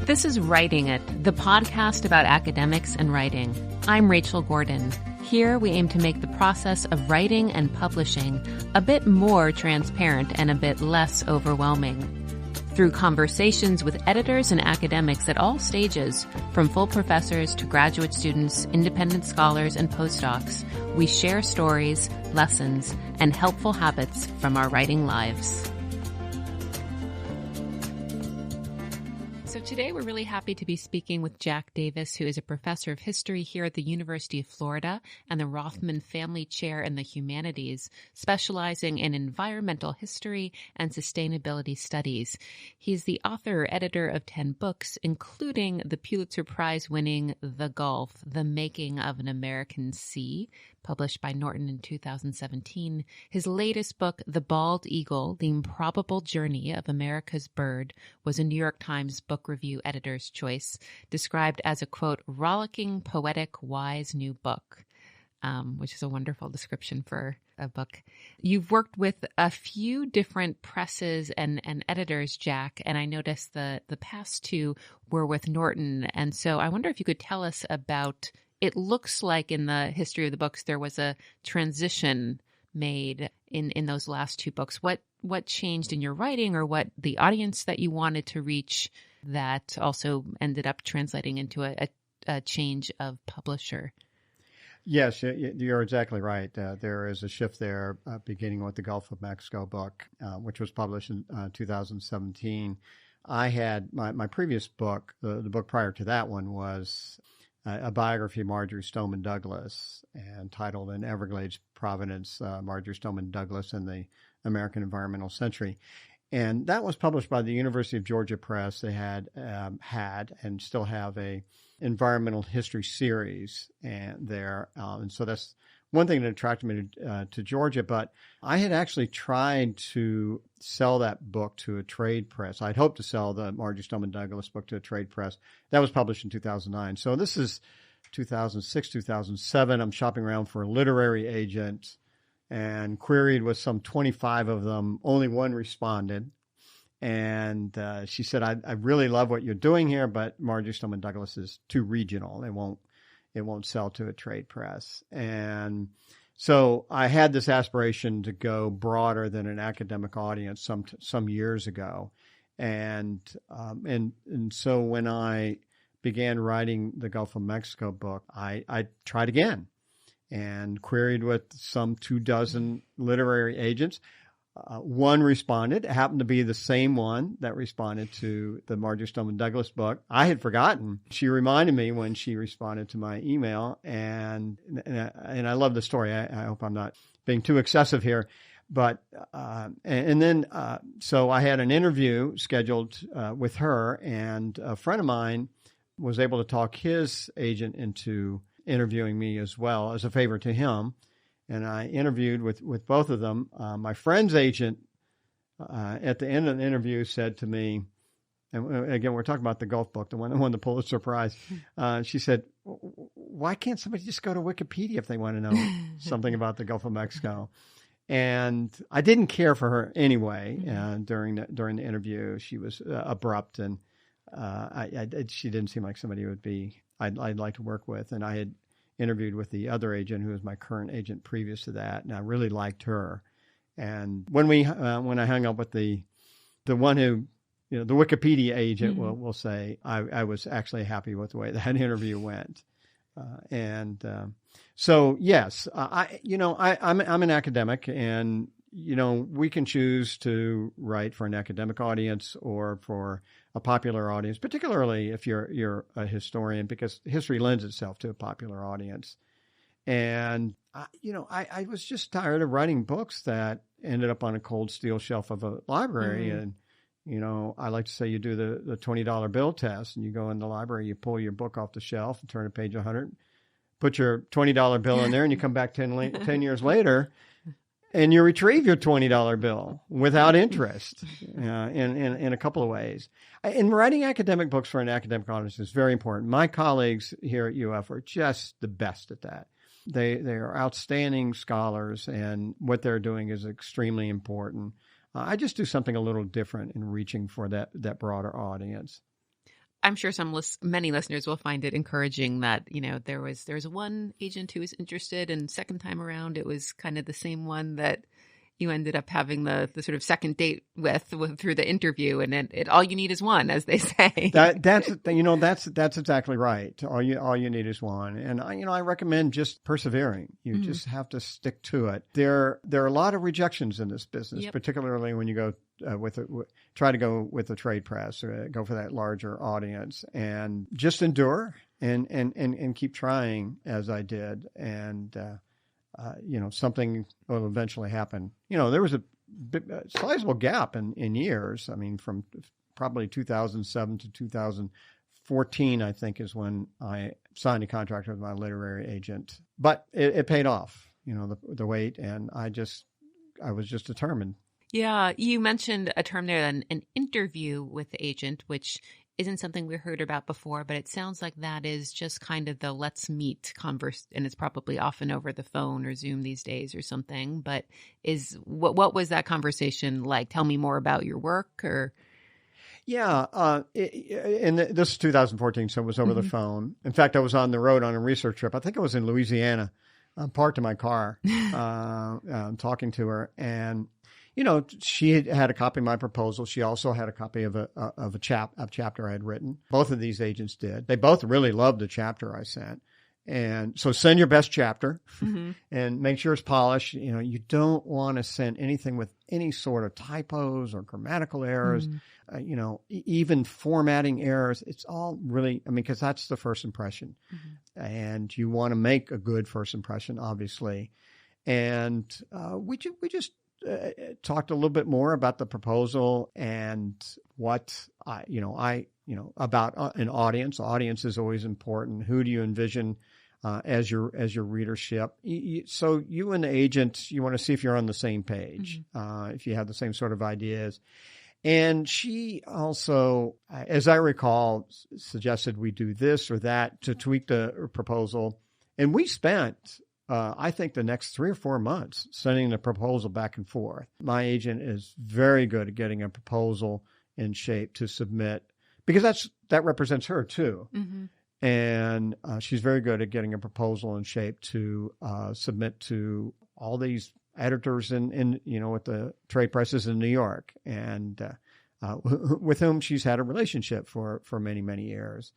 This is Writing It, the podcast about academics and writing. I'm Rachel Gordon. Here we aim to make the process of writing and publishing a bit more transparent and a bit less overwhelming. Through conversations with editors and academics at all stages, from full professors to graduate students, independent scholars, and postdocs, we share stories, lessons, and helpful habits from our writing lives. So today we're really happy to be speaking with Jack Davis, who is a professor of history here at the University of Florida and the Rothman Family Chair in the Humanities, specializing in environmental history and sustainability studies. He's the author or editor of 10 books, including the Pulitzer Prize winning The Gulf, The Making of an American Sea, published by Norton in 2017. His latest book, The Bald Eagle, The Improbable Journey of America's Bird, was a New York Times Book Review editor's choice, described as a, quote, rollicking, poetic, wise new book, which is a wonderful description for a book. You've worked with a few different presses and editors, Jack, and I noticed the past two were with Norton. And so I wonder if you could tell us about, it looks like in the history of the books there was a transition made in those last two books. What changed in your writing, or what the audience that you wanted to reach that also ended up translating into a change of publisher? Yes, you're exactly right. There is a shift there, beginning with the Gulf of Mexico book, which was published in 2017. I had my previous book, the book prior to that one, was a biography of Marjory Stoneman Douglas, and titled "In Everglades, Providence, Marjory Stoneman Douglas and the American Environmental Century." And that was published by the University of Georgia Press. They had and still have a environmental history series there. And so that's one thing that attracted me to Georgia. But I had actually tried to sell that book to a trade press. I'd hoped to sell the Marjory Stoneman Douglas book to a trade press. That was published in 2009. So this is 2006, 2007. I'm shopping around for a literary agent and queried with some 25 of them. Only one responded. And she said, I really love what you're doing here, but Marjory Stoneman Douglas is too regional. It won't sell to a trade press. And so I had this aspiration to go broader than an academic audience some years ago. And so when I began writing the Gulf of Mexico book, I tried again and queried with some 24 literary agents. One responded. It happened to be the same one that responded to the Marjory Stoneman Douglas book. I had forgotten. She reminded me when she responded to my email, and I love the story. I hope I'm not being too excessive here, but so I had an interview scheduled with her, and a friend of mine was able to talk his agent into interviewing me as well, as a favor to him. And I interviewed with both of them. My friend's agent, at the end of the interview, said to me, and again, we're talking about the Gulf book, the one that won the Pulitzer Prize. She said, why can't somebody just go to Wikipedia if they want to know something about the Gulf of Mexico? And I didn't care for her anyway. During the interview, she was abrupt, and she didn't seem like somebody I'd like to work with. And I had interviewed with the other agent, who was my current agent previous to that, and I really liked her. And when I hung up with the one who, the Wikipedia agent, we'll say, I was actually happy with the way that interview went. So yes, I'm an academic, and we can choose to write for an academic audience or for a popular audience, particularly if you're a historian, because history lends itself to a popular audience. And I was just tired of writing books that ended up on a cold steel shelf of a library. And I like to say you do the $20 bill test, and you go in the library, you pull your book off the shelf and turn to page 100, put your $20 bill in there, and you come back 10 years later, and you retrieve your $20 bill without interest in a couple of ways. And writing academic books for an academic audience is very important. My colleagues here at UF are just the best at that. They are outstanding scholars, and what they're doing is extremely important. I just do something a little different in reaching for that broader audience. I'm sure many listeners will find it encouraging that, there was one agent who was interested, and second time around, it was kind of the same one that you ended up having the sort of second date with through the interview, and it all you need is one, as they say. That's exactly right. All you need is one, and I recommend just persevering. You just have to stick to it. There are a lot of rejections in this business, particularly when you go try to go with the trade press or go for that larger audience, and just endure and keep trying as I did, and something will eventually happen. There was a sizable gap in years. I mean, from probably 2007 to 2014, I think, is when I signed a contract with my literary agent. But it paid off, the wait, and I was just determined. Yeah, you mentioned a term there, an interview with the agent, which isn't something we heard about before, but it sounds like that is just kind of the let's meet converse, and it's probably often over the phone or Zoom these days or something. But what was that conversation like? Tell me more about your work. Or yeah, this is 2014, so it was over the phone. In fact, I was on the road on a research trip. I think I was in Louisiana. I'm parked in my car, talking to her, and she had a copy of my proposal. She also had a copy of a chapter I had written. Both of these agents did. They both really loved the chapter I sent. And so send your best chapter and make sure it's polished. You don't want to send anything with any sort of typos or grammatical errors, even formatting errors. It's all really, because that's the first impression. And you want to make a good first impression, obviously. And we just talked a little bit more about the proposal and what about an audience. Audience is always important. Who do you envision as your readership? So you and the agent, you want to see if you're on the same page, if you have the same sort of ideas. And she also, as I recall, suggested we do this or that to tweak the proposal. And we spent I think the next 3 or 4 months sending the proposal back and forth. My agent is very good at getting a proposal in shape to submit, because that represents her too. And she's very good at getting a proposal in shape to submit to all these editors in with the trade presses in New York, and with whom she's had a relationship for many, many years.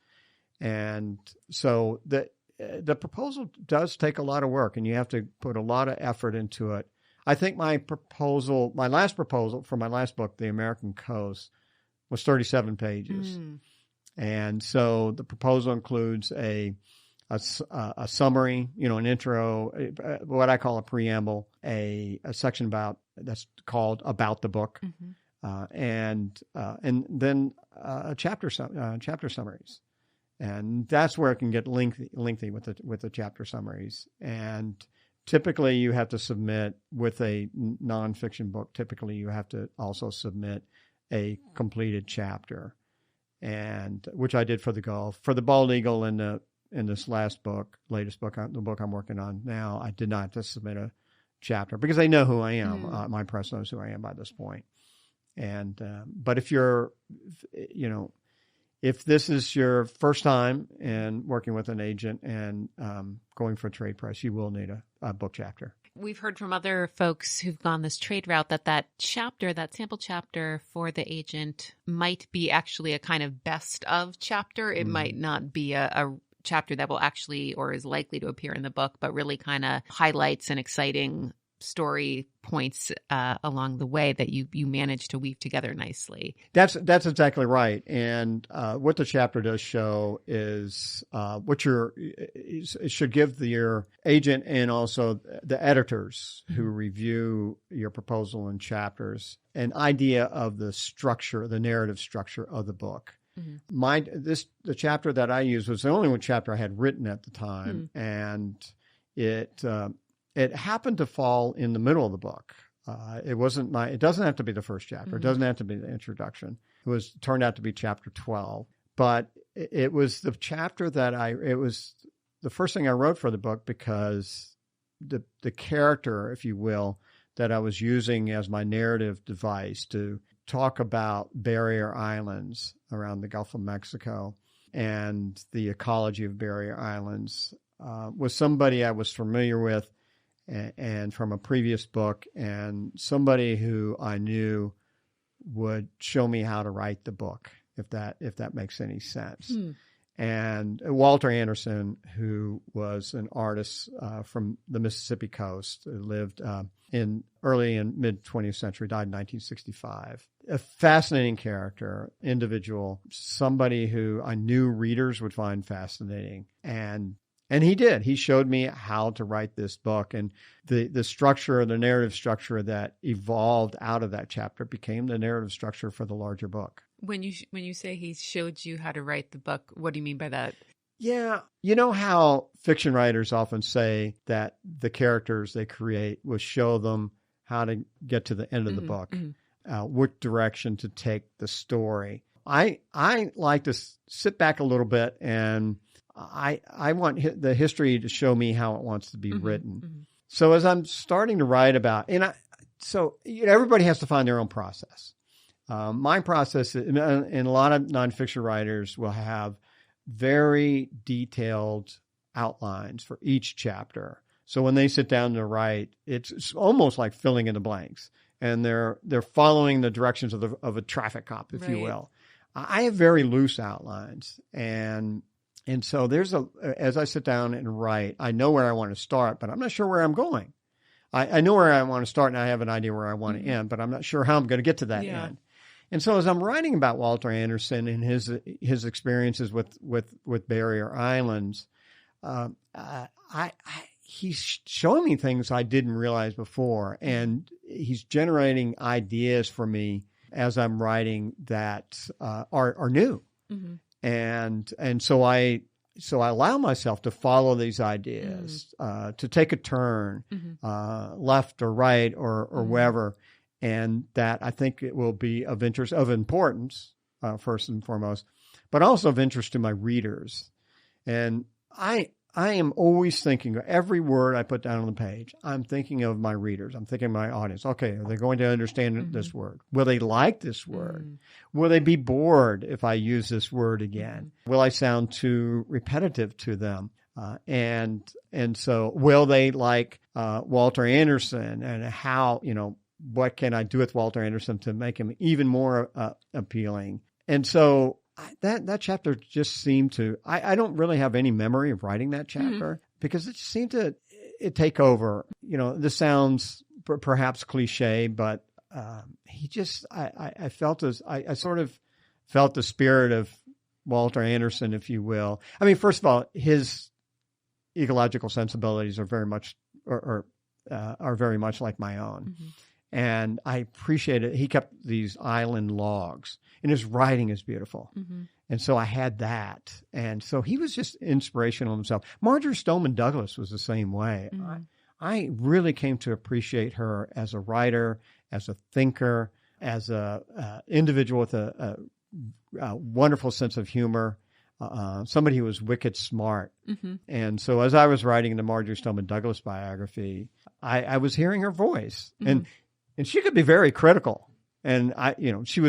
And so the proposal does take a lot of work, and you have to put a lot of effort into it. I think my last proposal for my last book, The American Coast, was 37 pages. And so the proposal includes a summary, an intro, what I call a preamble, a section that's called About the Book, and then chapter summaries. And that's where it can get lengthy with the chapter summaries. And typically you have to submit with a nonfiction book. Typically you have to also submit a completed chapter, and which I did for the Gulf. For the Bald Eagle in this latest book, the book I'm working on now, I did not have to submit a chapter because they know who I am. My press knows who I am by this point. And but if you're, if this is your first time in working with an agent and going for a trade press, you will need a book chapter. We've heard from other folks who've gone this trade route that sample chapter for the agent might be actually a kind of best of chapter. It might not be a chapter that will actually or is likely to appear in the book, but really kind of highlights an exciting story points along the way that you manage to weave together nicely. That's exactly right. And what the chapter does show is it should give your agent and also the editors who review your proposal and chapters an idea of the structure, the narrative structure of the book. The chapter that I used was the only one chapter I had written at the time, and it happened to fall in the middle of the book. It doesn't have to be the first chapter. It doesn't have to be the introduction. It turned out to be chapter 12. But it was the chapter it was the first thing I wrote for the book, because the character, if you will, that I was using as my narrative device to talk about barrier islands around the Gulf of Mexico and the ecology of barrier islands was somebody I was familiar with and from a previous book, and somebody who I knew would show me how to write the book, if that makes any sense. And Walter Anderson, who was an artist from the Mississippi coast, lived in early and mid 20th century, died in 1965. A fascinating character, individual, somebody who I knew readers would find fascinating. And he did. He showed me how to write this book, and the structure, the narrative structure that evolved out of that chapter became the narrative structure for the larger book. When you say he showed you how to write the book, what do you mean by that? Yeah. You know how fiction writers often say that the characters they create will show them how to get to the end of the book, what direction to take the story. I like to sit back a little bit, and I want the history to show me how it wants to be written. So as I'm starting to write about, everybody has to find their own process. My process, and a lot of nonfiction writers will have very detailed outlines for each chapter. So when they sit down to write, it's almost like filling in the blanks, and they're following the directions of a traffic cop, if you will. I have very loose outlines, and so as I sit down and write, I know where I want to start, but I'm not sure where I'm going. I know where I want to start, and I have an idea where I want to end, but I'm not sure how I'm going to get to that end. And so as I'm writing about Walter Anderson and his experiences with barrier islands, he's showing me things I didn't realize before, and he's generating ideas for me as I'm writing that are new. And so I allow myself to follow these ideas, to take a turn, left or right or wherever. And that I think it will be of interest, of importance, first and foremost, but also of interest to my readers. And I am always thinking, every word I put down on the page, I'm thinking of my readers. I'm thinking of my audience. Okay, are they going to understand this word? Will they like this word? Will they be bored if I use this word again? Will I sound too repetitive to them? And so will they like Walter Anderson, and how, what can I do with Walter Anderson to make him even more appealing? And so that chapter just seemed to, I don't really have any memory of writing that chapter because it seemed to take over. This sounds perhaps cliche, but I sort of felt the spirit of Walter Anderson, if you will. I mean, first of all, his ecological sensibilities are very much like my own. And I appreciate it. He kept these island logs, and his writing is beautiful. And so I had that. And so he was just inspirational himself. Marjorie Stoneman Douglas was the same way. I really came to appreciate her as a writer, as a thinker, as a individual with a wonderful sense of humor, somebody who was wicked smart. And so as I was writing the Marjorie Stoneman Douglas biography, I was hearing her voice. And she could be very critical. And she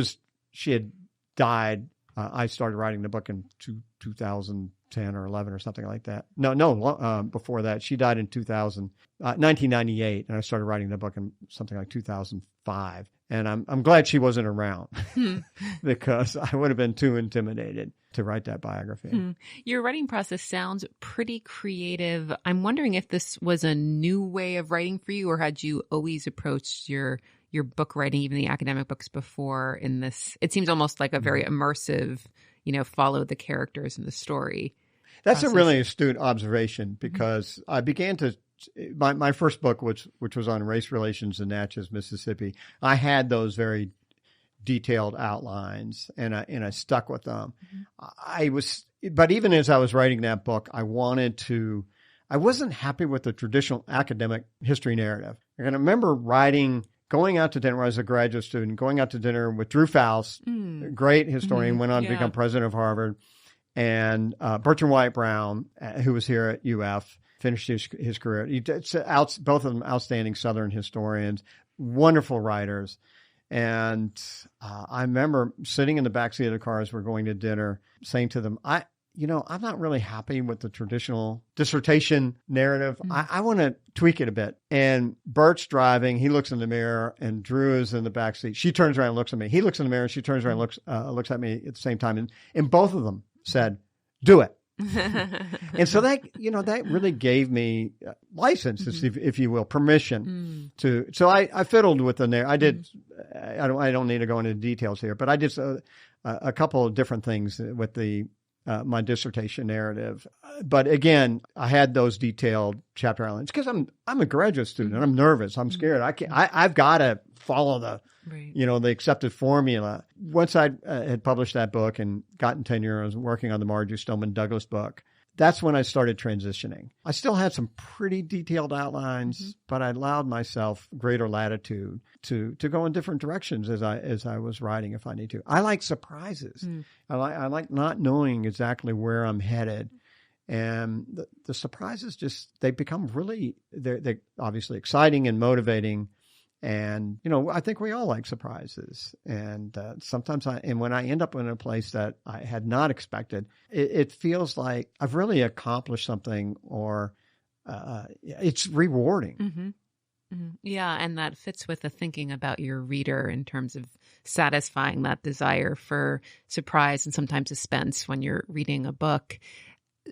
had died. I started writing the book in 2010 or 11 or something like that. No, before that. She died in 1998, and I started writing the book in something like 2005. And I'm glad she wasn't around because I would have been too intimidated to write that biography. Your writing process sounds pretty creative. I'm wondering if this was a new way of writing for you, or had you always approached your book writing, even the academic books before in this? It seems almost like a very immersive, follow the characters in the story. That's a really astute observation, because I began to, my first book, which was on race relations in Natchez, Mississippi, I had those very detailed outlines, and I stuck with them. But even as I was writing that book, I wasn't happy with the traditional academic history narrative. I can remember going out to dinner when I was a graduate student, going out to dinner with Drew Faust, a great historian, went on to become president of Harvard, and Bertrand White Brown, who was here at UF, finished his career. Both of them outstanding Southern historians, wonderful writers. And I remember sitting in the backseat of the car as we're going to dinner, saying to them, I'm not really happy with the traditional dissertation narrative. I want to tweak it a bit. And Bert's driving. He looks in the mirror, and Drew is in the backseat. She turns around and looks at me. He looks in the mirror, and she turns around and looks at me at the same time. And both of them said, "Do it." And so that really gave me license, if you will, permission to. So I fiddled with the narrative. I did. I don't need to go into details here, but I did a couple of different things with my dissertation narrative. But again, I had those detailed chapter outlines because I'm a graduate student and I'm nervous. I'm scared. I've got to follow the the accepted formula. Once I had published that book and gotten tenure, I was working on the Marjorie Stoneman Douglas book. That's when I started transitioning. I still had some pretty detailed outlines, but I allowed myself greater latitude to go in different directions as I was writing if I need to. I like surprises. I like not knowing exactly where I'm headed. And the surprises they become really, they're obviously exciting and motivating. And, I think we all like surprises. And sometimes when I end up in a place that I had not expected, it feels like I've really accomplished something, or it's rewarding. Yeah, and that fits with the thinking about your reader in terms of satisfying that desire for surprise and sometimes suspense when you're reading a book.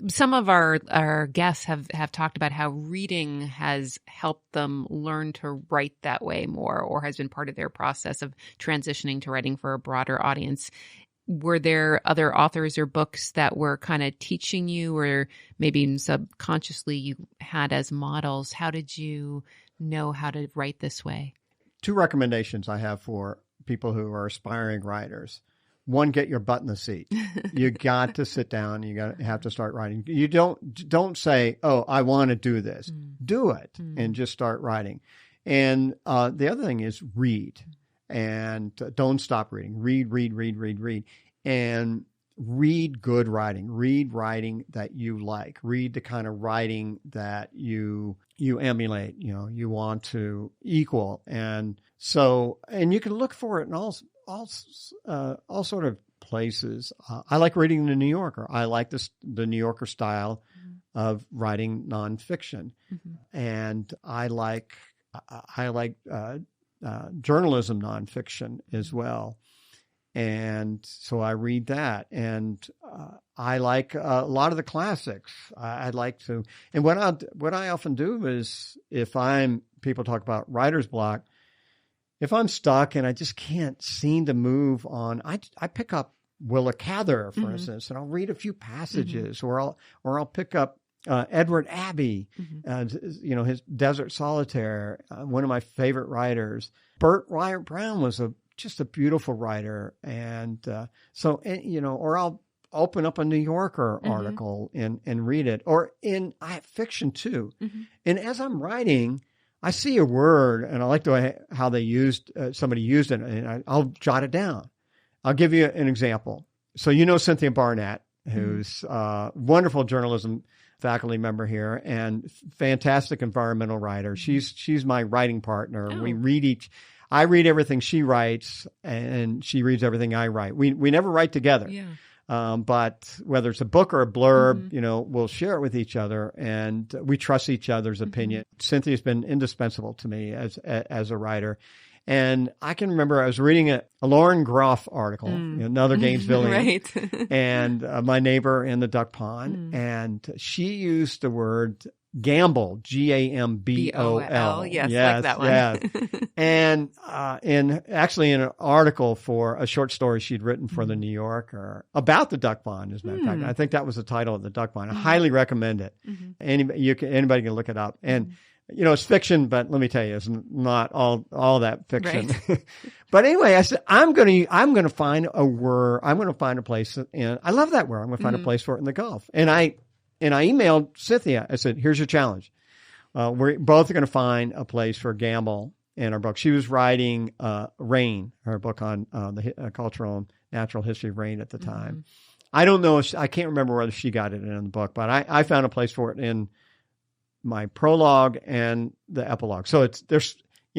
Some of our guests have talked about how reading has helped them learn to write that way more, or has been part of their process of transitioning to writing for a broader audience. Were there other authors or books that were kind of teaching you, or maybe subconsciously you had as models? How did you know how to write this way? 2 recommendations I have for people who are aspiring writers. One, get your butt in the seat. You got to sit down. You have to start writing. You don't say, "Oh, I want to do this." Do it and just start writing. And the other thing is read, and don't stop reading. Read, and read good writing. Read writing that you like. Read the kind of writing that you emulate. You want to equal. And you can look for it in all sort of places. I like reading the New Yorker. I like the New Yorker style of writing nonfiction, and I like journalism nonfiction as well. And so I read that, and I like a lot of the classics. I'd like to, and what I often do is, people talk about writer's block. If I'm stuck and I just can't seem to move on, I pick up Willa Cather, for instance, and I'll read a few passages, or I'll pick up Edward Abbey, his Desert Solitaire, one of my favorite writers. Burt Wyatt Brown was just a beautiful writer, and or I'll open up a New Yorker article and read it, or I have fiction too, and as I'm writing, I see a word and I like the way how somebody used it, and I'll jot it down. I'll give you an example. So Cynthia Barnett, who's a wonderful journalism faculty member here and fantastic environmental writer. She's my writing partner. Oh. I read everything she writes, and she reads everything I write. We never write together. Yeah. But whether it's a book or a blurb, we'll share it with each other, and we trust each other's opinion. Cynthia's been indispensable to me as a writer. And I can remember I was reading a Lauren Groff article, another Gainesvillian, right. And my neighbor in the duck pond, and she used the word gamble, Gambol. Yes, like that one. Yes. And actually in an article for a short story she'd written for the New Yorker about the duck pond, as a matter of fact. I think that was the title of the duck pond. I highly recommend it. Anybody can look it up. And it's fiction, but let me tell you, it's not all that fiction. Right. But anyway, I said, I'm going to find a word. I'm going to find a place, and I love that word. I'm going to find a place for it in the Gulf. And I emailed Cynthia. I said, here's your challenge. We're both going to find a place for gamble in our book. She was writing Rain, her book on the cultural and natural history of rain at the time. I don't know I can't remember whether she got it in the book, but I found a place for it in my prologue and the epilogue. So there's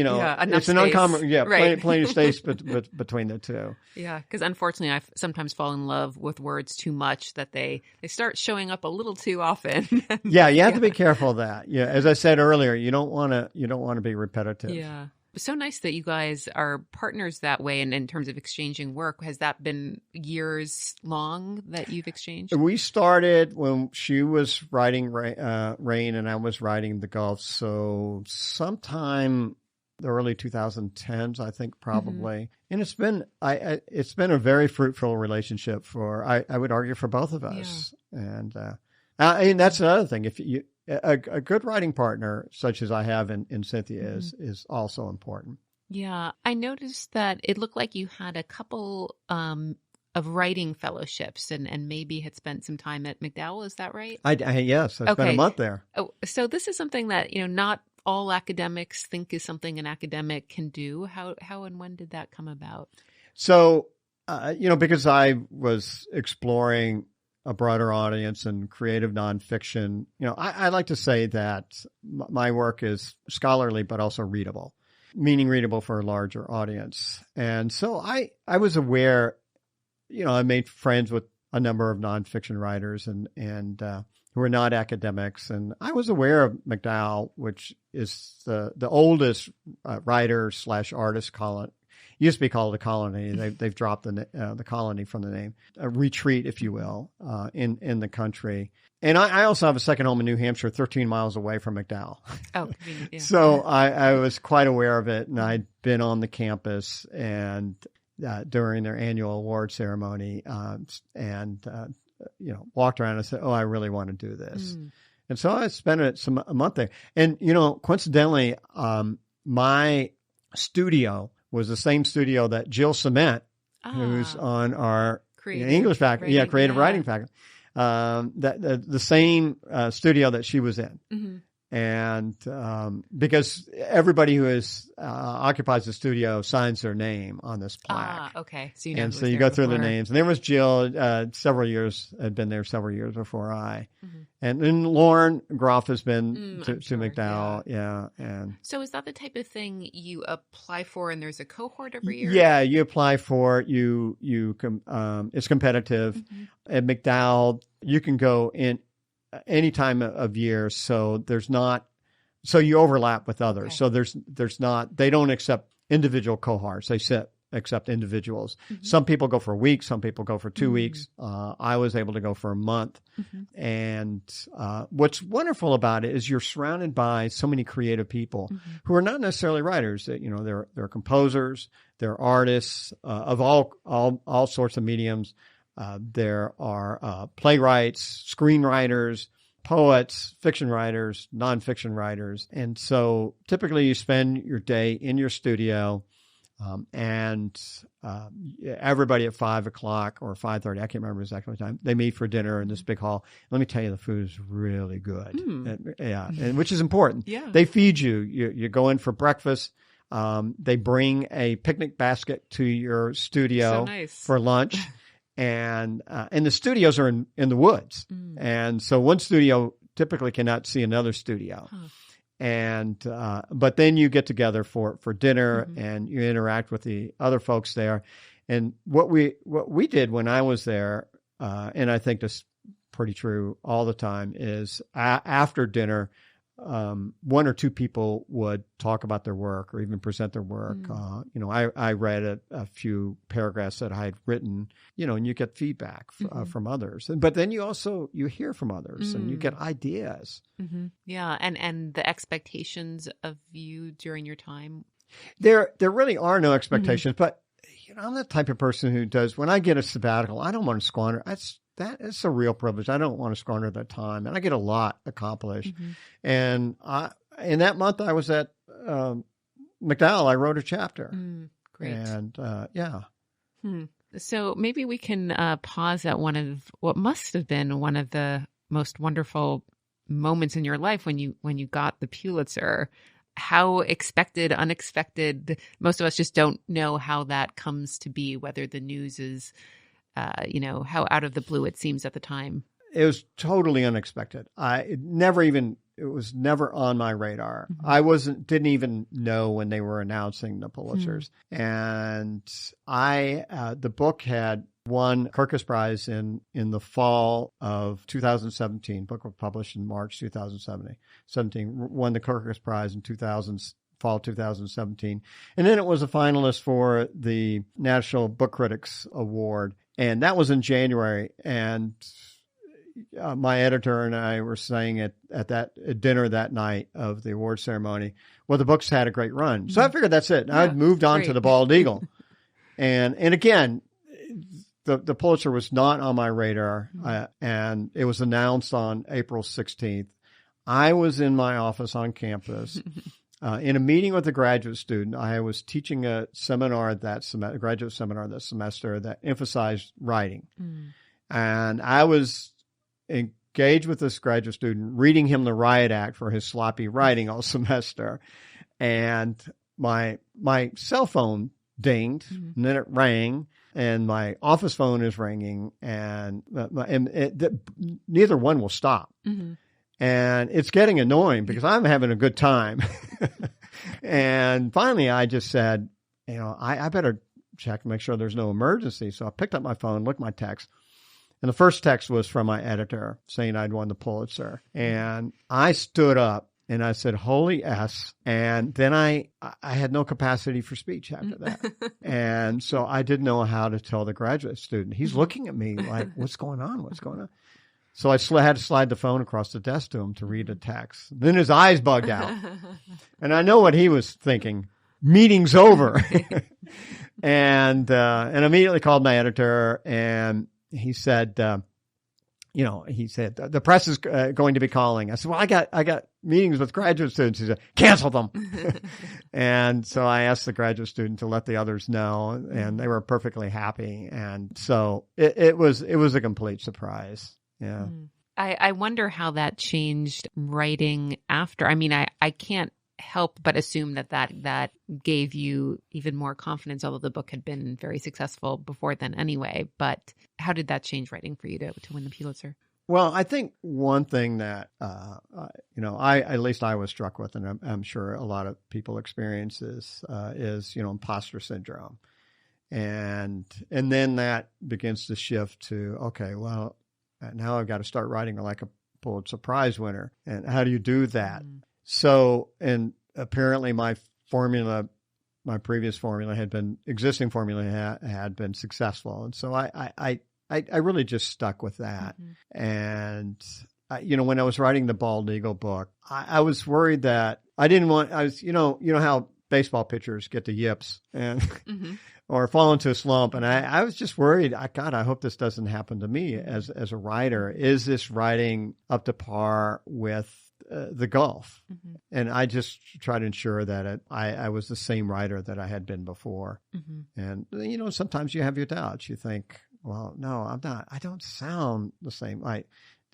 enough it's an space. uncommon, Right. plenty of space between the two. Yeah, because unfortunately, I sometimes fall in love with words too much that they start showing up a little too often. Yeah, you have to be careful of that. Yeah, as I said earlier, you don't want to be repetitive. Yeah. So nice that you guys are partners that way. And in terms of exchanging work, has that been years long that you've exchanged? We started when she was writing Rain and I was writing The Gulf. So sometime the early 2010s, I think, probably. And it's been a very fruitful relationship I would argue, for both of us. Yeah. And that's another thing. If you a good writing partner, such as I have in Cynthia, is also important. Yeah, I noticed that it looked like you had a couple of writing fellowships, and maybe had spent some time at MacDowell. Is that right? Yes, I spent a month there. Oh, so this is something that not all academics think is something an academic can do. How and when did that come about? So, because I was exploring a broader audience and creative nonfiction, I like to say that my work is scholarly, but also readable, meaning readable for a larger audience. And so I was aware, I made friends with a number of nonfiction writers and who are not academics. And I was aware of MacDowell, which is the oldest writer/artist colony. Used to be called a colony. They've dropped the colony from the name, a retreat, if you will, in the country. And I also have a second home in New Hampshire, 13 miles away from MacDowell. Oh, convenient. Yeah. So I was quite aware of it, and I'd been on the campus and during their annual award ceremony, walked around and said, "Oh, I really want to do this." And so I spent a month there. And coincidentally, my studio was the same studio that Jill Cement, who's on our English faculty, creative writing faculty, the same studio that she was in. Mm-hmm. And because everybody who occupies the studio signs their name on this plaque. Okay. So so you go through the names. And there was Jill, had been there several years before I. Mm-hmm. And then Lauren Groff has been to MacDowell. Yeah. And so is that the type of thing you apply for and there's a cohort every year? Yeah, you apply for it. It's competitive. Mm-hmm. At MacDowell, you can go in any time of year, so you overlap with others. Okay. So they don't accept individual cohorts. They accept individuals. Mm-hmm. Some people go for a week, some people go for 2 weeks. I was able to go for a month. Mm-hmm. And what's wonderful about it is you're surrounded by so many creative people who are not necessarily writers. They're composers, they're artists of all sorts of mediums. There are playwrights, screenwriters, poets, fiction writers, nonfiction writers. And so typically you spend your day in your studio and everybody at 5 o'clock or 5:30, I can't remember exactly what time, they meet for dinner in this big hall. Let me tell you, the food is really good. And which is important. Yeah. They feed you. You go in for breakfast. They bring a picnic basket to your studio for lunch. And the studios are in the woods. And so one studio typically cannot see another studio. Huh. And but then you get together for dinner and you interact with the other folks there. And what we did when I was there, and I think this is pretty true all the time, is after dinner, one or two people would talk about their work or even present their work. I read a few paragraphs that I had written, and you get feedback from others. But then you hear from others and you get ideas. Mm-hmm. Yeah. And the expectations of you during your time? There really are no expectations, but I'm the type of person who does, when I get a sabbatical, I don't want to squander. That is a real privilege. I don't want to squander that time. And I get a lot accomplished. And in that month I was at MacDowell, I wrote a chapter. Great. And yeah. So maybe we can pause at one of what must have been one of the most wonderful moments in your life when you got the Pulitzer. How expected, unexpected, most of us just don't know how that comes to be, whether the news is how out of the blue it seems at the time. It was totally unexpected. It never even it was never on my radar. Mm-hmm. I didn't even know when they were announcing the Pulitzers. And the book had won Pulitzer Prize in the fall of 2017. Book was published in March 2017. Won the Pulitzer Prize in fall 2017. And then it was a finalist for the National Book Critics Award. And that was in January. And my editor and I were saying at dinner that night of the award ceremony, well, the book's had a great run. So I figured that's it. Yeah, I'd moved on to the Bald Eagle. And again, the Pulitzer was not on my radar, and it was announced on April 16th. I was in my office on campus in a meeting with a graduate student. I was teaching a seminar a graduate seminar that semester that emphasized writing. And I was engaged with this graduate student, reading him the riot act for his sloppy writing all semester. And my cell phone dinged, and then it rang, and my office phone is ringing, and neither one will stop. And it's getting annoying because I'm having a good time. And finally, I just said, I better check and make sure there's no emergency. So I picked up my phone, looked at my text. And the first text was from my editor saying I'd won the Pulitzer. And I stood up and I said, holy S. And then I had no capacity for speech after that. And so I didn't know how to tell the graduate student. He's looking at me like, what's going on? What's going on? So I had to slide the phone across the desk to him to read a text. Then his eyes bugged out. And I know what he was thinking. Meeting's over. And immediately called my editor, and he said, the press is going to be calling. I said, well, I got meetings with graduate students. He said, cancel them. And so I asked the graduate student to let the others know, and they were perfectly happy. And so it was a complete surprise. Yeah. I wonder how that changed writing after. I mean, I can't help but assume that gave you even more confidence, although the book had been very successful before then anyway. But how did that change writing for you to win the Pulitzer? Well, I think one thing that, at least I was struck with, and I'm sure a lot of people experience this, is, imposter syndrome. And then that begins to shift to, okay, well, now I've got to start writing like a Pulitzer Prize winner. And how do you do that? So, and apparently my previous formula had been successful. And so I really just stuck with that. And, when I was writing the Bald Eagle book, I was worried that how baseball pitchers get the yips and, or fall into a slump. And I was just worried, God, I hope this doesn't happen to me as a writer. Is this writing up to par with the Gulf? And I just try to ensure that I was the same writer that I had been before. And, sometimes you have your doubts. You think, well, no, I'm not. I don't sound the same.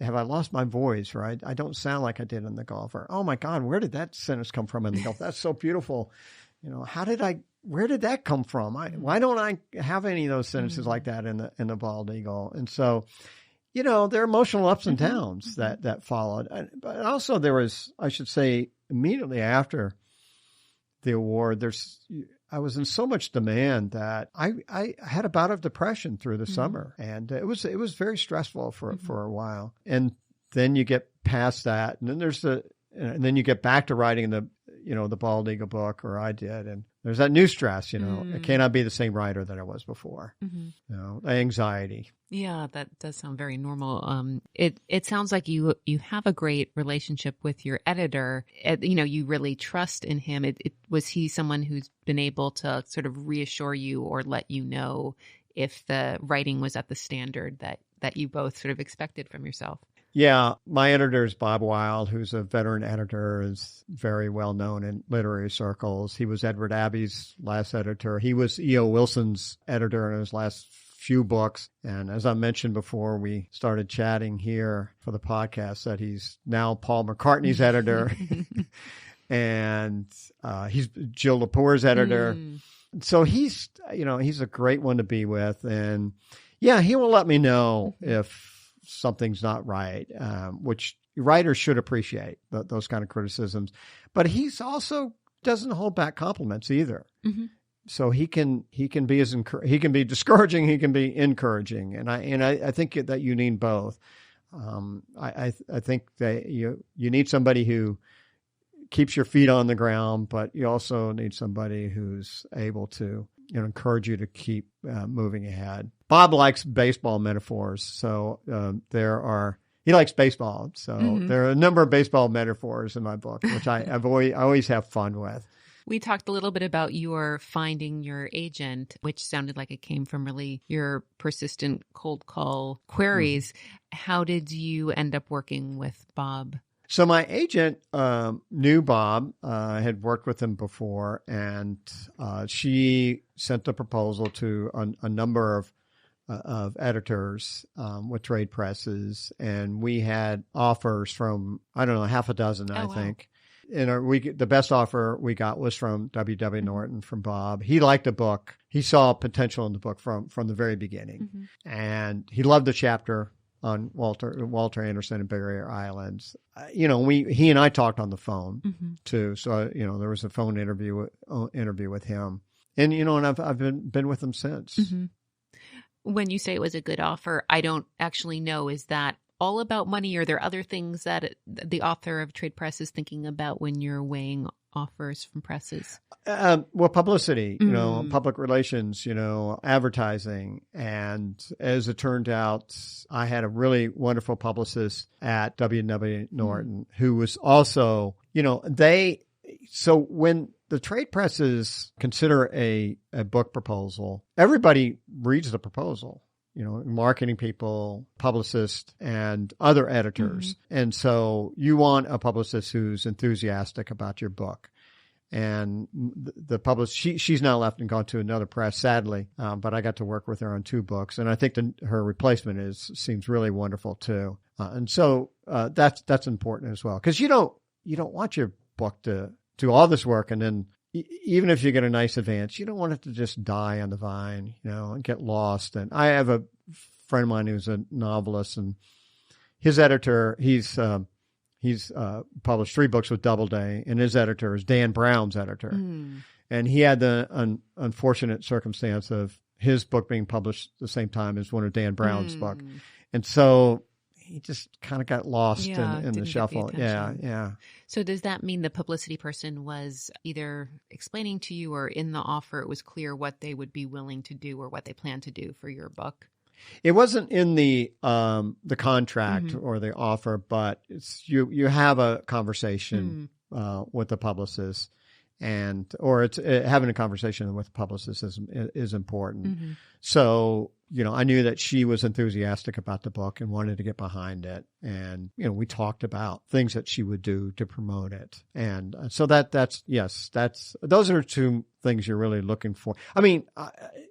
Have I lost my voice, right? I don't sound like I did in the Gulf. Or, oh my God, where did that sentence come from in the Gulf? That's so beautiful. Where did that come from? Why don't I have any of those sentences like that in the Bald Eagle? And so, there are emotional ups and downs that followed. But also there was, I should say, immediately after the award, I was in so much demand that I had a bout of depression through the summer, and it was very stressful for a while. And then you get past that, and then then you get back to writing the Bald Eagle book, or I did, and there's that new stress. I cannot be the same writer that I was before. Anxiety. Yeah, that does sound very normal. It sounds like you have a great relationship with your editor. You really trust in him. Was he someone who's been able to sort of reassure you or let you know if the writing was at the standard that you both sort of expected from yourself? Yeah, my editor is Bob Wilde, who's a veteran editor, is very well known in literary circles. He was Edward Abbey's last editor. He was E.O. Wilson's editor in his last few books. And as I mentioned before we started chatting here for the podcast, that he's now Paul McCartney's editor. And he's Jill Lepore's editor. So he's a great one to be with. And yeah, he will let me know if something's not right, which writers should appreciate those kind of criticisms. But he's also doesn't hold back compliments either. Mm-hmm. So he can be he can be discouraging, he can be encouraging, and I think that you need both. I think that you need somebody who keeps your feet on the ground, but you also need somebody who's able to encourage you to keep moving ahead. Bob likes baseball metaphors, so he likes baseball. So there are a number of baseball metaphors in my book, which I always have fun with. We talked a little bit about your finding your agent, which sounded like it came from really your persistent cold call queries. How did you end up working with Bob? So my agent knew Bob, had worked with him before, and she sent a proposal to a number of editors with trade presses, and we had offers from, I don't know, half a dozen, I think. And the best offer we got was from W.W. Norton, from Bob. He liked the book. He saw potential in the book from the very beginning, and he loved the chapter on Walter Anderson and Barrier Islands. He and I talked on the phone too. So there was a phone interview with him, and and I've been with him since. Mm-hmm. When you say it was a good offer, I don't actually know. Is that all about money? Or are there other things that the author of Trade Press is thinking about when you're weighing offers from presses? Well, publicity, public relations, advertising. And as it turned out, I had a really wonderful publicist at W.W. Norton who was also, so when the trade presses consider a book proposal, everybody reads the proposal. Marketing people, publicists, and other editors. And so you want a publicist who's enthusiastic about your book. And the publicist, she's now left and gone to another press, sadly, but I got to work with her on 2 books. And I think her replacement seems really wonderful too. And so that's important as well. Because you don't want your book to do all this work and then even if you get a nice advance, you don't want it to just die on the vine, and get lost. And I have a friend of mine who's a novelist, and his editor, he's published 3 books with Doubleday, and his editor is Dan Brown's editor. And he had the unfortunate circumstance of his book being published at the same time as one of Dan Brown's book. And so he just kind of got lost in the shuffle. Yeah. So does that mean the publicity person was either explaining to you or in the offer it was clear what they would be willing to do or what they plan to do for your book? It wasn't in the contract or the offer, but you have a conversation with the publicist, or it's having a conversation with the publicist is important. So I knew that she was enthusiastic about the book and wanted to get behind it. And, we talked about things that she would do to promote it. And so those are 2 things you're really looking for. I mean,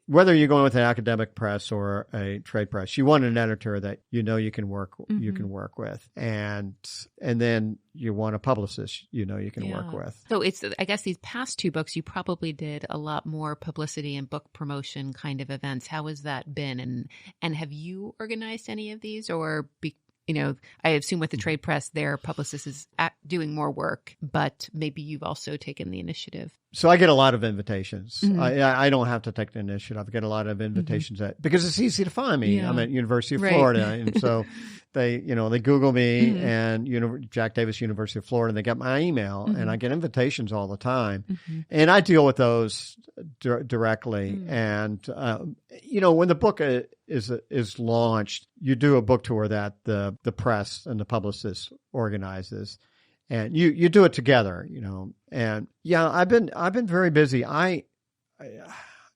whether you're going with an academic press or a trade press, you want an editor that you can work with. And then you want a publicist you can work with. So I guess these past 2 books, you probably did a lot more publicity and book promotion kind of events. How has that been? And have you organized any of these, or I assume with the trade press, their publicist is doing more work, but maybe you've also taken the initiative. So I get a lot of invitations. I don't have to take the initiative. I get a lot of invitations because it's easy to find me. I'm at University of Florida, and so they Google me and Jack Davis, University of Florida, and they get my email, and I get invitations all the time, and I deal with those directly. And when the book is launched, you do a book tour that the press and the publicist organizes. And you do it together, and I've been very busy.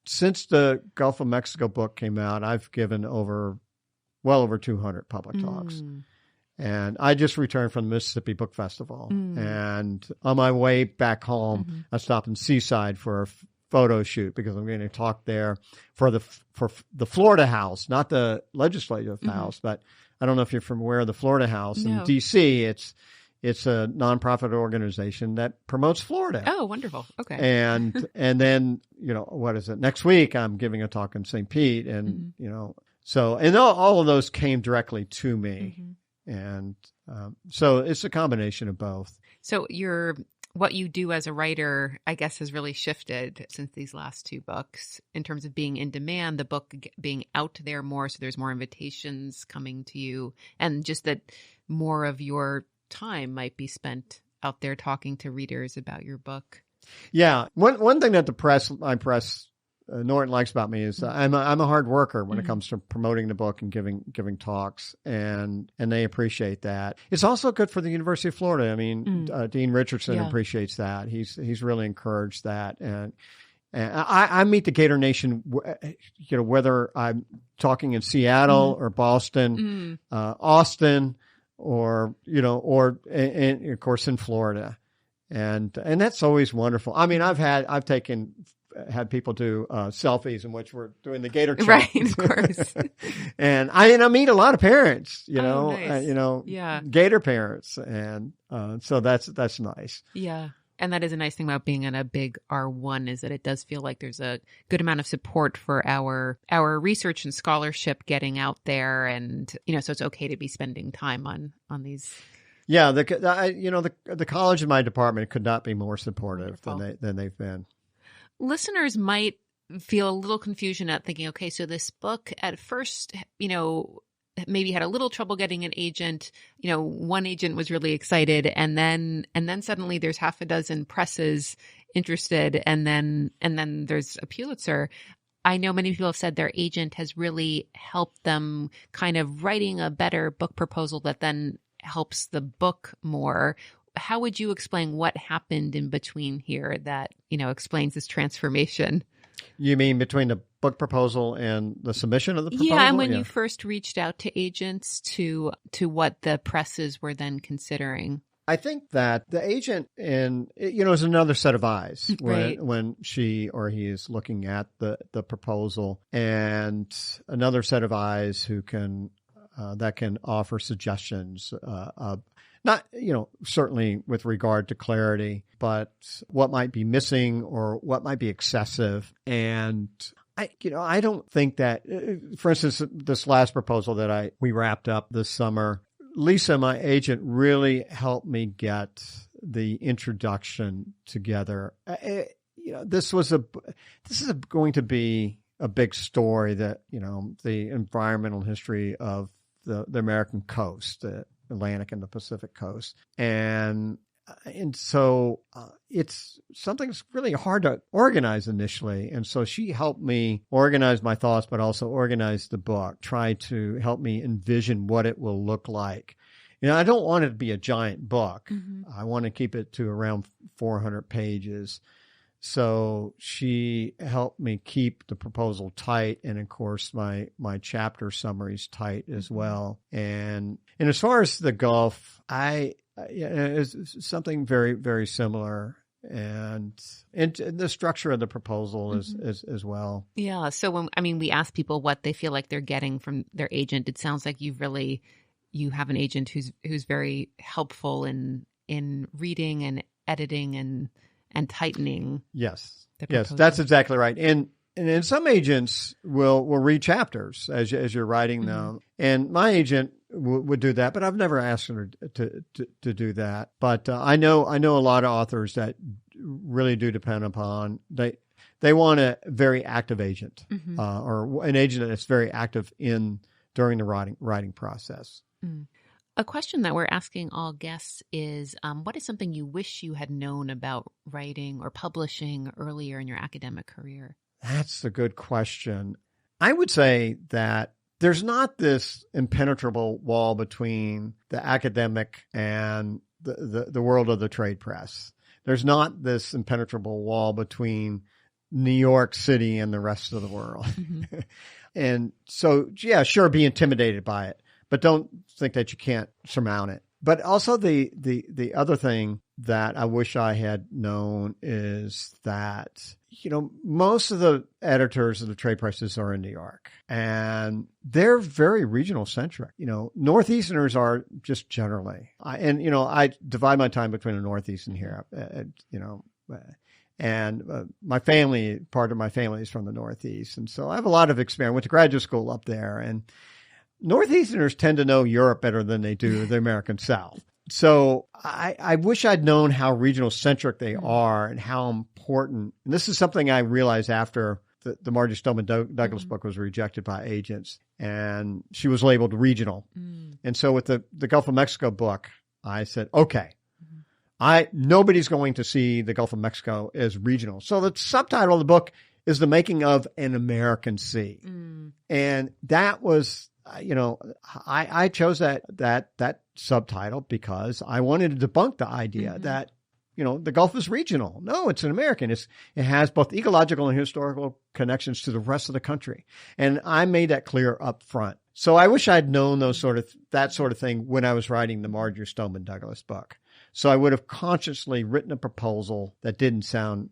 Since the Gulf of Mexico book came out, I've given well over 200 public talks. And I just returned from the Mississippi Book Festival. And on my way back home, I stopped in Seaside for a photo shoot because I'm going to talk there for the Florida House, not the legislative house, but I don't know if you're from where the Florida House in D.C. It's a nonprofit organization that promotes Florida. Oh, wonderful. Okay. And then, what is it? Next week, I'm giving a talk in St. Pete. And, so, and all of those came directly to me. And So it's a combination of both. So what you do as a writer, I guess, has really shifted since these last two books in terms of being in demand, the book being out there more, so there's more invitations coming to you, and just that more of your time might be spent out there talking to readers about your book. Yeah. One thing that my press Norton likes about me is I'm a hard worker when it comes to promoting the book and giving talks, and they appreciate that. It's also good for the University of Florida. I mean, Dean Richardson appreciates that. He's really encouraged that, and I meet the Gator Nation, whether I'm talking in Seattle or Boston, Austin, or and of course in Florida, and that's always wonderful. I mean, I've had people do selfies in which we're doing the Gator chart. Right, of course. And I meet a lot of parents, nice. Gator parents, and so that's nice. Yeah. And that is a nice thing about being in a big R1 is that it does feel like there's a good amount of support for our research and scholarship getting out there, and so it's okay to be spending time on these. Yeah, the college in my department could not be more supportive than they've been. Listeners might feel a little confusion at thinking, okay, so this book at first, maybe had a little trouble getting an agent. One agent was really excited, and then suddenly there's half a dozen presses interested, and then there's a Pulitzer. I know many people have said their agent has really helped them kind of writing a better book proposal that then helps the book more. How would you explain what happened in between here that, explains this transformation? You mean between the book proposal and the submission of the proposal? Yeah, and when you first reached out to agents to what the presses were then considering. I think that the agent is another set of eyes when she or he is looking at the proposal, and another set of eyes who can that can offer suggestions not, certainly with regard to clarity, but what might be missing or what might be excessive. And I don't think that, for instance, this last proposal that we wrapped up this summer, Lisa, my agent, really helped me get the introduction together. This is going to be a big story that, the environmental history of the American coast, Atlantic and the Pacific coast. And so it's something that's really hard to organize initially. And so she helped me organize my thoughts, but also organize the book, try to help me envision what it will look like. I don't want it to be a giant book. I want to keep it to around 400 pages. So she helped me keep the proposal tight, and of course my chapter summaries tight as well. And as far as the Gulf, it's something very, very similar, and the structure of the proposal is as well. Yeah. So we ask people what they feel like they're getting from their agent. It sounds like you have an agent who's very helpful in reading and editing and tightening. Yes, that's exactly right. And some agents will read chapters as you're writing them, and my agent would do that, but I've never asked her to do that. But I know a lot of authors that really do depend upon they want a very active agent, or an agent that's very active during the writing process. A question that we're asking all guests is, what is something you wish you had known about writing or publishing earlier in your academic career? That's a good question. I would say that there's not this impenetrable wall between the academic and the world of the trade press. There's not this impenetrable wall between New York City and the rest of the world. And so, yeah, sure, be intimidated by it, but don't think that you can't surmount it. But also the other thing that I wish I had known is that, most of the editors of the trade presses are in New York, and they're very regional centric. Northeasterners are just generally, I divide my time between the Northeast and here, and part of my family is from the Northeast. And so I have a lot of experience. Went to graduate school up there, and Northeasterners tend to know Europe better than they do the American South. So I wish I'd known how regional centric they are and how important. And this is something I realized after the Marjorie Stoneman Douglas book was rejected by agents, and she was labeled regional. And so with the Gulf of Mexico book, I said, okay, nobody's going to see the Gulf of Mexico as regional. So the subtitle of the book is The Making of an American Sea. And that was, I chose that subtitle because I wanted to debunk the idea that, the Gulf is regional. No, it's an American. It has both ecological and historical connections to the rest of the country. And I made that clear up front. So I wish I'd known that sort of thing when I was writing the Marjorie Stoneman Douglas book. So I would have consciously written a proposal that didn't sound,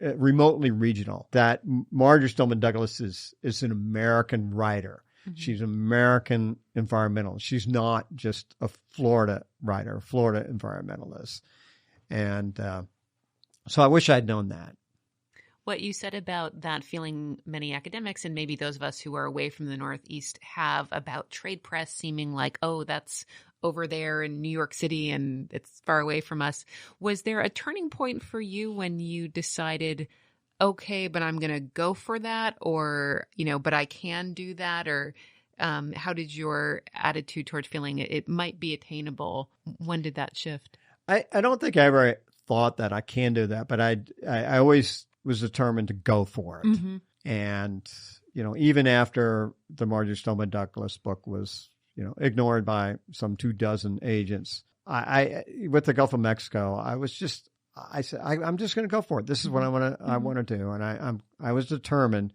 remotely regional, that Marjorie Stoneman Douglas is an American writer. She's an American environmentalist. She's not just a Florida writer, a Florida environmentalist. And so I wish I'd known that. What you said about that feeling many academics and maybe those of us who are away from the Northeast have about trade press seeming like, oh, that's over there in New York City and it's far away from us. Was there a turning point for you when you decided, okay, but I'm going to go for that, or, but I can do that? Or how did your attitude toward feeling it might be attainable? When did that shift? I don't think I ever thought that I can do that, but I always was determined to go for it. And, even after the Marjorie Stoneman Douglas book was, ignored by some 24 agents, I with the Gulf of Mexico, I said, I'm just going to go for it. This is what I want to do. And I was determined.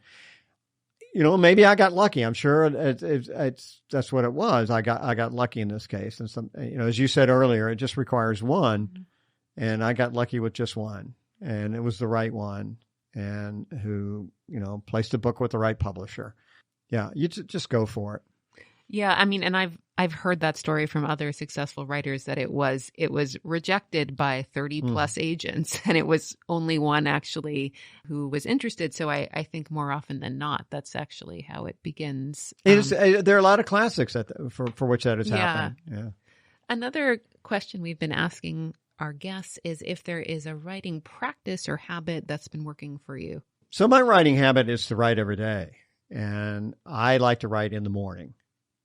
Maybe I got lucky. I'm sure that's what it was. I got lucky in this case. And some, as you said earlier, it just requires one, and I got lucky with just one, and it was the right one, and who, placed the book with the right publisher. Yeah. You just go for it. Yeah, I mean, and I've heard that story from other successful writers that it was rejected by 30 plus agents, and it was only one actually who was interested. So I think more often than not, that's actually how it begins. There are a lot of classics for which that has happened. Yeah. Another question we've been asking our guests is if there is a writing practice or habit that's been working for you. So my writing habit is to write every day, and I like to write in the morning.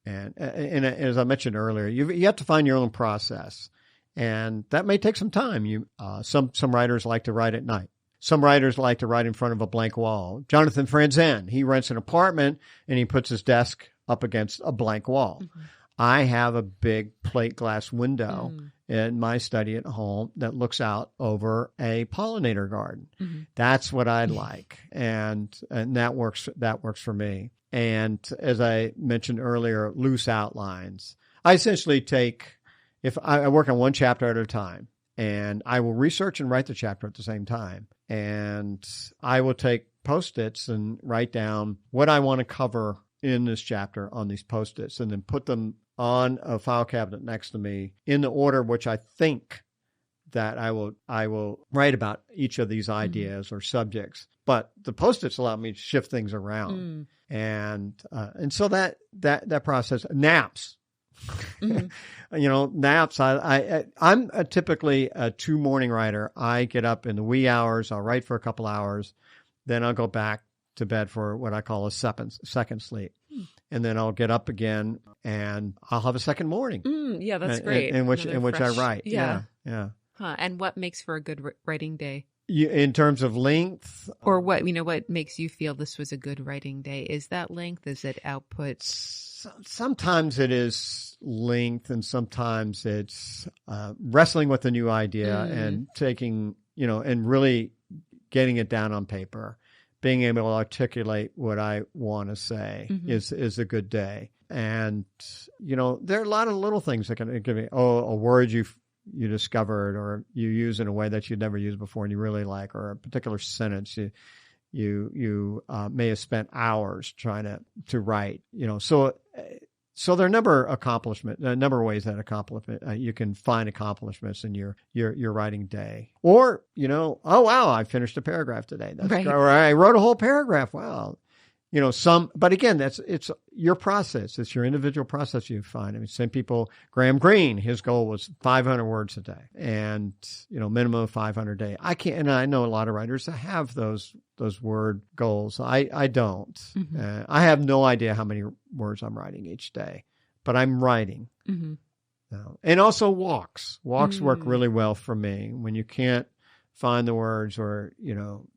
And as I mentioned earlier, you have to find your own process, and that may take some time. Some writers like to write at night. Some writers like to write in front of a blank wall. Jonathan Franzen, he rents an apartment and he puts his desk up against a blank wall. I have a big plate glass window in my study at home that looks out over a pollinator garden. That's what I like, and that works for me. And as I mentioned earlier, loose outlines. I essentially if I work on one chapter at a time, and I will research and write the chapter at the same time. And I will take Post-its and write down what I want to cover in this chapter on these Post-its, and then put them on a file cabinet next to me in the order which I think that I will write about each of these ideas or subjects. But the Post-its allow me to shift things around. And so that process, naps, naps. I'm typically a 2 morning writer. I get up in the wee hours. I'll write for a couple hours. Then I'll go back to bed for what I call a second sleep. And then I'll get up again and I'll have a second morning. Yeah, that's great. In which I write. Yeah. Huh. And what makes for a good writing day? In terms of length? Or what makes you feel this was a good writing day? Is that length? Is it output? Sometimes it is length, and sometimes it's wrestling with a new idea and taking, and really getting it down on paper. Being able to articulate what I want to say is a good day. And, there are a lot of little things that can give me, a word you discovered or you use in a way that you'd never used before and you really like, or a particular sentence you may have spent hours trying to write, so there are a number of ways that you can find accomplishments in your writing day. Or, oh wow, I finished a paragraph today. That's right. Or I wrote a whole paragraph. Wow. but again, it's your process. It's your individual process you find. I mean, some people, Graham Greene, his goal was 500 words a day and, minimum of 500 a day. I can't, and I know a lot of writers that have those word goals. I don't. Mm-hmm. I have no idea how many words I'm writing each day, but I'm writing. Mm-hmm. And also walks. Walks work really well for me when you can't find the words or,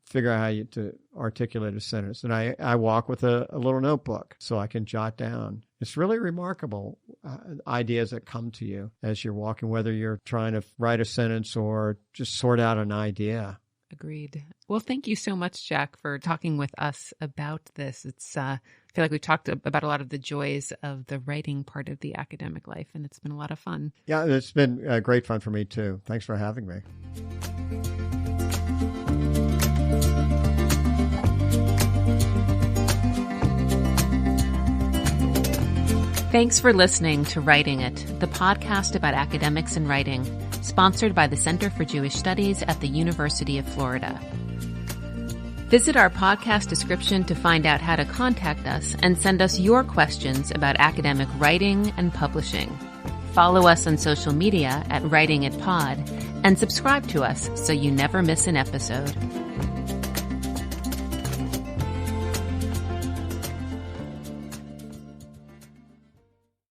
figure out how to articulate a sentence. And I walk with a little notebook so I can jot down. It's really remarkable ideas that come to you as you're walking, whether you're trying to write a sentence or just sort out an idea. Agreed. Well, thank you so much, Jack, for talking with us about this. I feel like we talked about a lot of the joys of the writing part of the academic life, and it's been a lot of fun. Yeah, it's been great fun for me, too. Thanks for having me. Thanks for listening to Writing It, the podcast about academics and writing, sponsored by the Center for Jewish Studies at the University of Florida. Visit our podcast description to find out how to contact us and send us your questions about academic writing and publishing. Follow us on social media at Writing It Pod and subscribe to us so you never miss an episode.